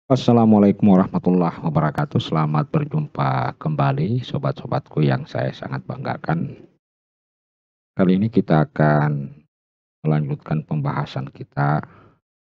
Assalamualaikum warahmatullahi wabarakatuh. Selamat berjumpa kembali sobat-sobatku yang saya sangat banggakan. Kali ini kita akan melanjutkan pembahasan kita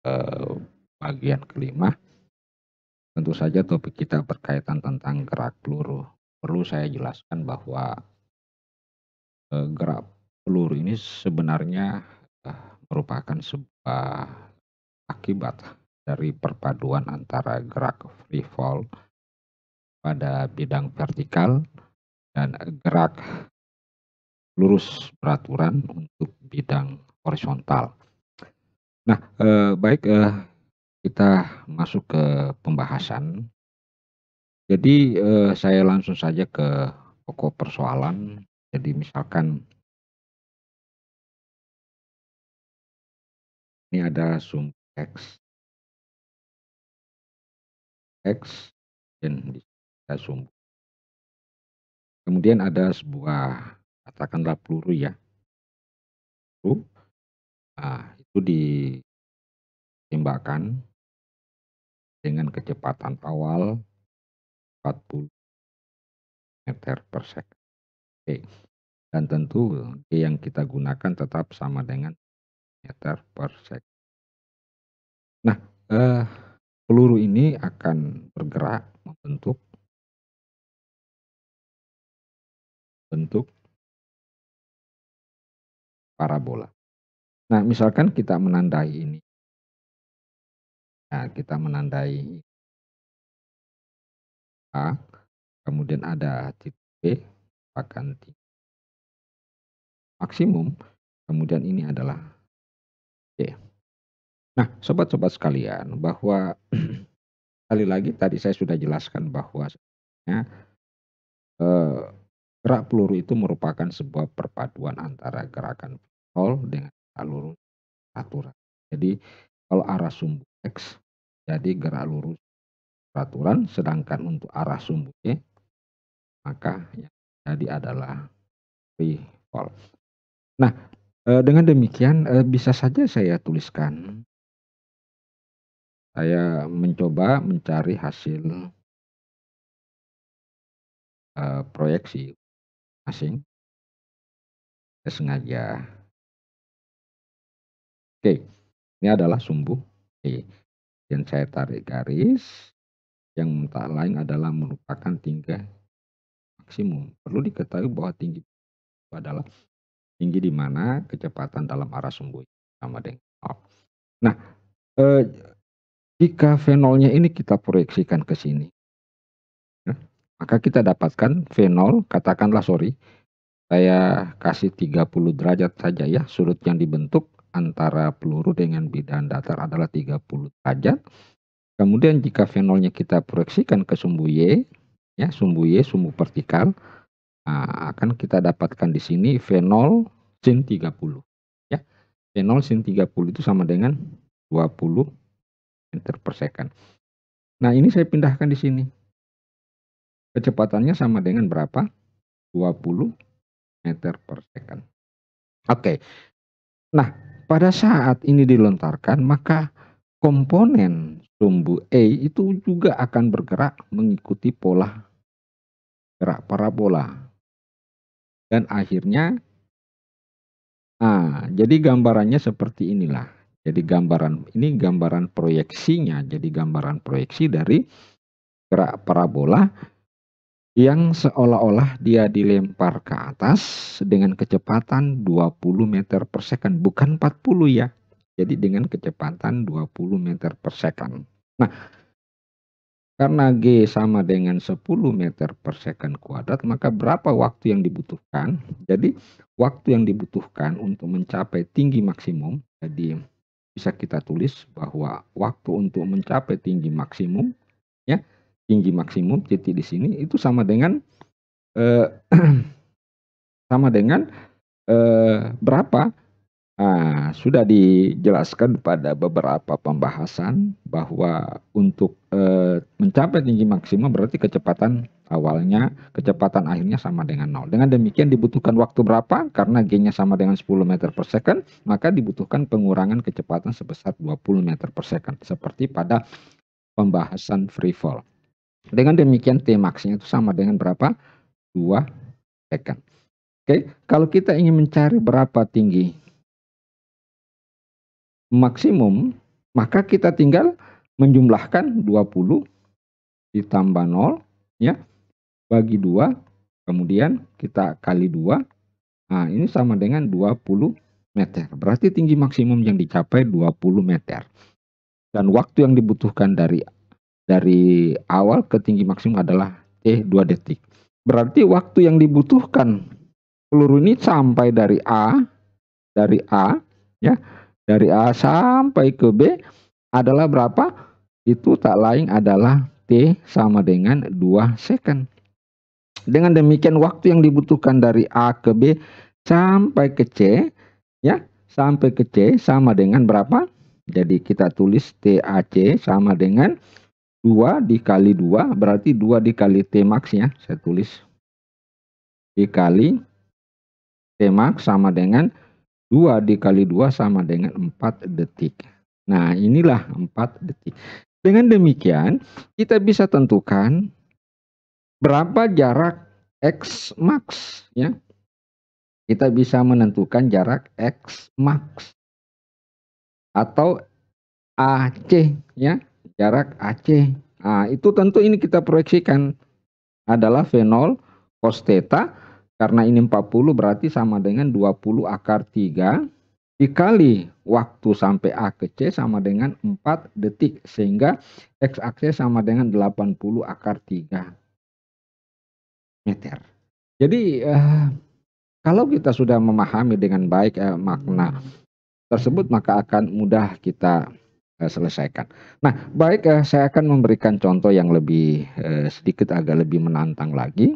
eh, bagian kelima. Tentu saja topik kita berkaitan tentang gerak peluru. Perlu saya jelaskan bahwa gerak peluru ini sebenarnya merupakan sebuah akibat dari perpaduan antara gerak free fall pada bidang vertikal dan gerak lurus peraturan untuk bidang horizontal. Nah, baik, kita masuk ke pembahasan. Jadi, saya langsung saja ke pokok persoalan. Jadi misalkan ini ada sumbu X dan di sini ada sumbu. Kemudian ada sebuah katakanlah peluru ya, peluru. Nah, itu ditembakkan dengan kecepatan awal 40 meter per second. Oke. Dan tentu G yang kita gunakan tetap sama dengan meter per second. Nah, peluru ini akan bergerak membentuk bentuk parabola. Nah, misalkan kita menandai ini. Nah, kita menandai A, kemudian ada titik B, akan titik maksimum, kemudian ini adalah C. Nah, sobat-sobat sekalian, bahwa sekali lagi tadi saya sudah jelaskan bahwa sebenarnya eh, gerak peluru itu merupakan sebuah perpaduan antara gerakan vertikal dengan lurus aturan. Jadi kalau arah sumbu X, jadi gerak lurus peraturan, sedangkan untuk arah sumbu Y, maka yang jadi adalah free fall. Nah, dengan demikian bisa saja saya tuliskan, saya mencoba mencari hasil proyeksi asing. Saya sengaja, oke, ini adalah sumbu E. Dan saya tarik garis yang tak lain adalah merupakan tinggi maksimum. Perlu diketahui bahwa tinggi itu adalah tinggi di mana kecepatan dalam arah sumbu sama dengan nol. Nah, eh, jika V0-nya ini kita proyeksikan ke sini, ya, maka kita dapatkan V0, katakanlah saya kasih 30 derajat saja ya, sudut yang dibentuk antara peluru dengan bidang datar adalah 30 derajat. Kemudian jika V0-nya kita proyeksikan ke sumbu Y, ya, sumbu Y, sumbu vertikal, nah, akan kita dapatkan di sini V0 sin 30. Ya, V0 sin 30 itu sama dengan 20 meter per second. Nah, ini saya pindahkan di sini. Kecepatannya sama dengan berapa? 20 meter per second. Oke. Nah, pada saat ini dilontarkan, maka komponen sumbu E itu juga akan bergerak mengikuti pola gerak parabola. Dan akhirnya, jadi gambarannya seperti inilah. Jadi ini gambaran proyeksinya. Jadi gambaran proyeksi dari gerak parabola yang seolah-olah dia dilempar ke atas dengan kecepatan 20 meter per second, bukan 40 ya. Jadi dengan kecepatan 20 meter per second. Nah, karena G sama dengan 10 meter per second kuadrat, maka berapa waktu yang dibutuhkan? Jadi waktu yang dibutuhkan untuk mencapai tinggi maksimum, jadi bisa kita tulis bahwa waktu untuk mencapai tinggi maksimum, ya, tinggi maksimum titik di sini itu sama dengan sama dengan berapa? Nah, sudah dijelaskan pada beberapa pembahasan bahwa untuk mencapai tinggi maksimum berarti kecepatan awalnya, kecepatan akhirnya sama dengan 0. Dengan demikian dibutuhkan waktu berapa? Karena G-nya sama dengan 10 meter per second, maka dibutuhkan pengurangan kecepatan sebesar 20 meter per second. Seperti pada pembahasan free fall. Dengan demikian Tmax-nya itu sama dengan berapa? 2 second. Oke, kalau kita ingin mencari berapa tinggi maksimum, maka kita tinggal menjumlahkan 20 ditambah 0 ya, bagi 2, kemudian kita kali 2. Nah, ini sama dengan 20 meter. Berarti tinggi maksimum yang dicapai 20 meter. Dan waktu yang dibutuhkan dari awal ke tinggi maksimum adalah T 2 detik. Berarti waktu yang dibutuhkan peluru ini sampai dari A ya, dari A sampai ke B adalah berapa? Itu tak lain adalah T sama dengan 2 second. Dengan demikian waktu yang dibutuhkan dari A ke B sampai ke C ya, sampai ke C sama dengan berapa? Jadi kita tulis TAC sama dengan 2 dikali 2, berarti 2 dikali Tmax ya. Saya tulis dikali Tmax sama dengan 2 dikali 2 sama dengan 4 detik. Nah, inilah 4 detik. Dengan demikian, kita bisa tentukan berapa jarak X max ya. Kita bisa menentukan jarak X max atau AC ya, jarak AC. Nah, itu tentu ini kita proyeksikan adalah V0 cos theta, karena ini 40 berarti sama dengan 20 akar 3 dikali waktu sampai A ke C sama dengan 4 detik, sehingga X akses sama dengan 80 akar 3 meter. Jadi kalau kita sudah memahami dengan baik makna tersebut, maka akan mudah kita selesaikan. Nah, baik, saya akan memberikan contoh yang lebih sedikit agak lebih menantang lagi.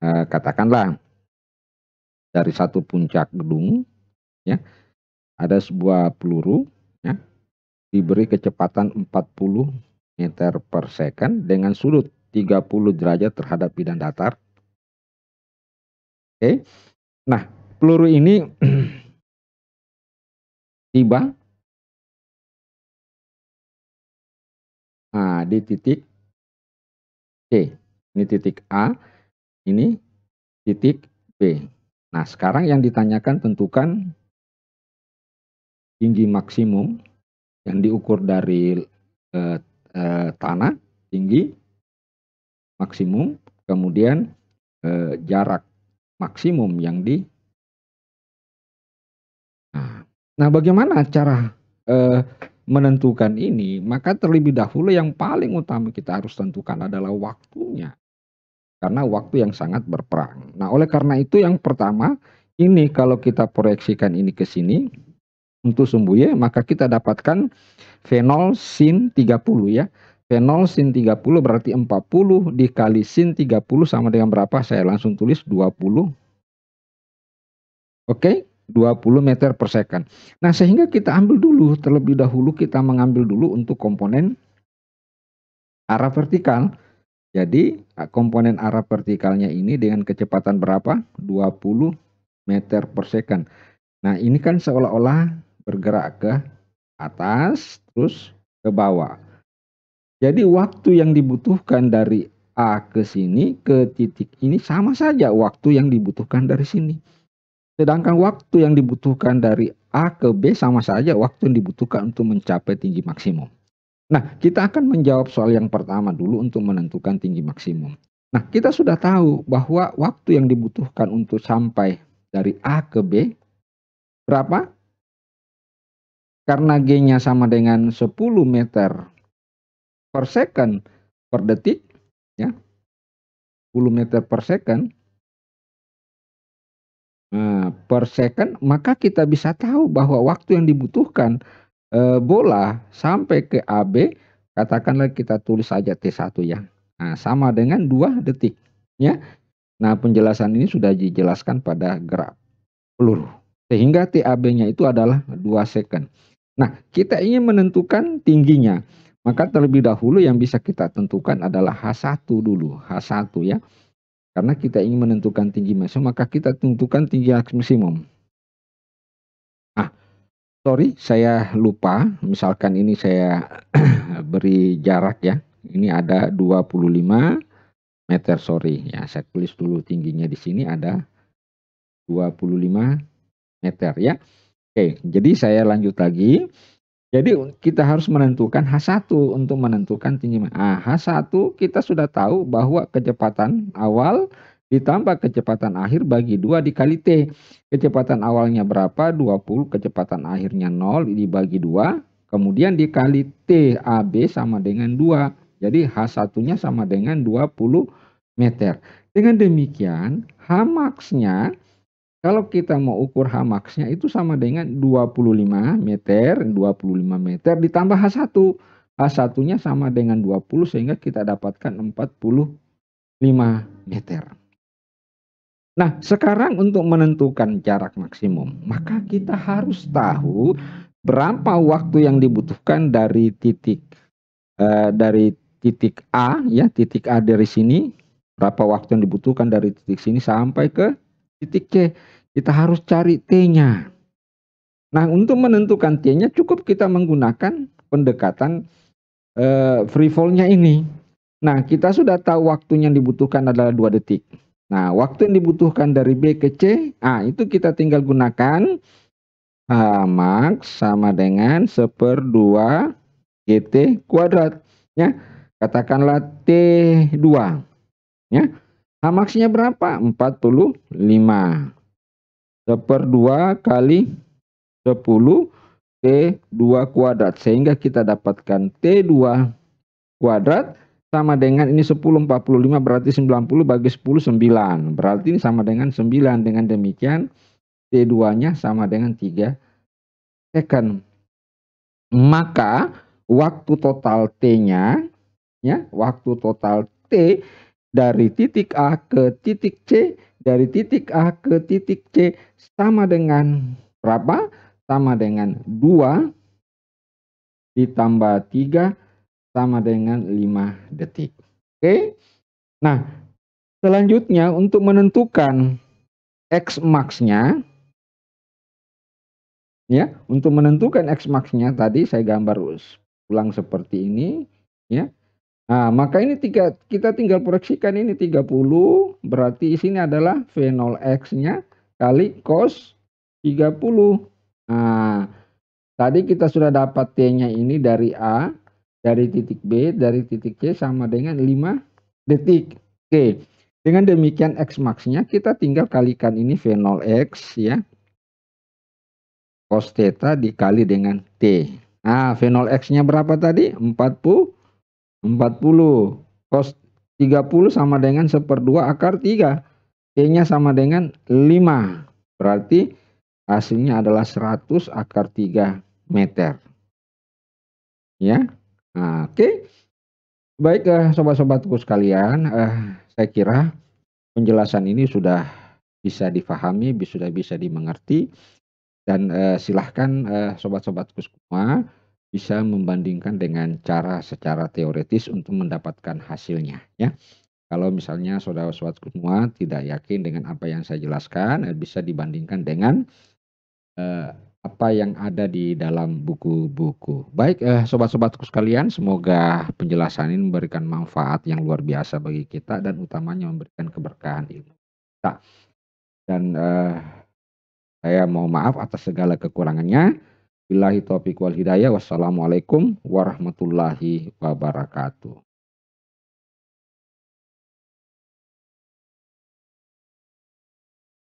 Katakanlah dari satu puncak gedung ya, ada sebuah peluru ya, diberi kecepatan 40 meter per second dengan sudut 30 derajat terhadap bidang datar. Oke. Nah, peluru ini tiba di titik C. Ini titik A, ini titik B. Nah, sekarang yang ditanyakan tentukan tinggi maksimum yang diukur dari tanah, tinggi maksimum, kemudian jarak maksimum yang Nah, bagaimana cara menentukan ini? Maka terlebih dahulu yang paling utama kita harus tentukan adalah waktunya. Karena waktu yang sangat berperang. Nah, oleh karena itu yang pertama, ini kalau kita proyeksikan ini ke sini, untuk sumbu Y, maka kita dapatkan V0 sin 30 ya. V0 sin 30 berarti 40 dikali sin 30 sama dengan berapa? Saya langsung tulis 20. Oke, 20 meter per second. Nah, sehingga kita ambil dulu, terlebih dahulu kita mengambil dulu untuk komponen arah vertikal. Jadi, komponen arah vertikalnya ini dengan kecepatan berapa? 20 meter per second. Nah, ini kan seolah-olah bergerak ke atas, terus ke bawah. Jadi, waktu yang dibutuhkan dari A ke sini, ke titik ini sama saja waktu yang dibutuhkan dari sini. Sedangkan waktu yang dibutuhkan dari A ke B sama saja waktu yang dibutuhkan untuk mencapai tinggi maksimum. Nah, kita akan menjawab soal yang pertama dulu untuk menentukan tinggi maksimum. Nah, kita sudah tahu bahwa waktu yang dibutuhkan untuk sampai dari A ke B berapa? Karena G-nya sama dengan 10 meter per second per detik, ya, 10 meter per second. Nah, per second, maka kita bisa tahu bahwa waktu yang dibutuhkan bola sampai ke AB, katakanlah kita tulis saja T1 ya. Nah, sama dengan 2 detik ya. Nah, penjelasan ini sudah dijelaskan pada gerak peluru. Sehingga TAB-nya itu adalah 2 second. Nah, kita ingin menentukan tingginya. Maka terlebih dahulu yang bisa kita tentukan adalah H1 dulu, H1 ya. Karena kita ingin menentukan tinggi maksimum, maka kita tentukan tinggi maksimum. Nah, sorry saya lupa, misalkan ini saya beri jarak ya, ini ada 25 meter, sorry ya, saya tulis dulu tingginya di sini ada 25 meter ya. Oke, jadi saya lanjut lagi. Jadi kita harus menentukan H1 untuk menentukan tinggi. H1 kita sudah tahu bahwa kecepatan awal ditambah kecepatan akhir bagi 2 dikali T. Kecepatan awalnya berapa? 20, kecepatan akhirnya 0 dibagi 2, kemudian dikali T AB sama dengan 2. Jadi H1-nya sama dengan 20 meter. Dengan demikian, Hmax-nya kalau kita mau ukur Hmax-nya itu sama dengan 25 meter, 25 meter ditambah H1. H1-nya sama dengan 20 sehingga kita dapatkan 45 meter. Nah, sekarang untuk menentukan jarak maksimum, maka kita harus tahu berapa waktu yang dibutuhkan dari titik A ya, titik A dari sini, berapa waktu yang dibutuhkan dari titik sini sampai ke titik C. Kita harus cari T-nya. Nah, untuk menentukan T-nya cukup kita menggunakan pendekatan free fall-nya ini. Nah, kita sudah tahu waktunya yang dibutuhkan adalah 2 detik. Nah, waktu yang dibutuhkan dari B ke C, itu kita tinggal gunakan Hmax sama dengan 1/2 GT kuadrat. Ya, katakanlah T2. Ya, Hmax-nya berapa? 45. 1/2 kali 10 T2 kuadrat. Sehingga kita dapatkan T2 kuadrat sama dengan ini 10, 45 berarti 90 bagi 10, 9. Berarti ini sama dengan 9. Dengan demikian T2-nya sama dengan 3 second. Maka waktu total T-nya, ya, waktu total T dari titik A ke titik C, dari titik A ke titik C sama dengan berapa? Sama dengan 2 ditambah 3 sama dengan 5 detik. Oke. Nah, selanjutnya untuk menentukan X max-nya, ya, untuk menentukan X max-nya tadi saya gambar ulang seperti ini, ya. Nah, maka ini kita tinggal proyeksikan ini 30, berarti di sini adalah V0X-nya kali cos 30. Nah, tadi kita sudah dapat T-nya ini dari A, dari titik B, dari titik C sama dengan 5 detik. Oke, dengan demikian X max-nya kita tinggal kalikan ini V0X ya, cos theta dikali dengan T. Nah, V0X-nya berapa tadi? 40. Cos 30 sama dengan 1/2 akar 3. T-nya sama dengan 5. Berarti hasilnya adalah 100 akar 3 meter. Ya. Nah, oke. Baik, sobat-sobatku sekalian, saya kira penjelasan ini sudah bisa difahami, sudah bisa dimengerti, dan silahkan sobat-sobatku semua bisa membandingkan dengan cara secara teoretis untuk mendapatkan hasilnya ya. Kalau misalnya saudara-saudaraku semua tidak yakin dengan apa yang saya jelaskan, bisa dibandingkan dengan apa yang ada di dalam buku-buku. Baik, sobat-sobatku sekalian, semoga penjelasan ini memberikan manfaat yang luar biasa bagi kita dan utamanya memberikan keberkahan ilmu kita. Dan saya mohon maaf atas segala kekurangannya. Billahi taufiq wal hidayah. Wassalamualaikum warahmatullahi wabarakatuh.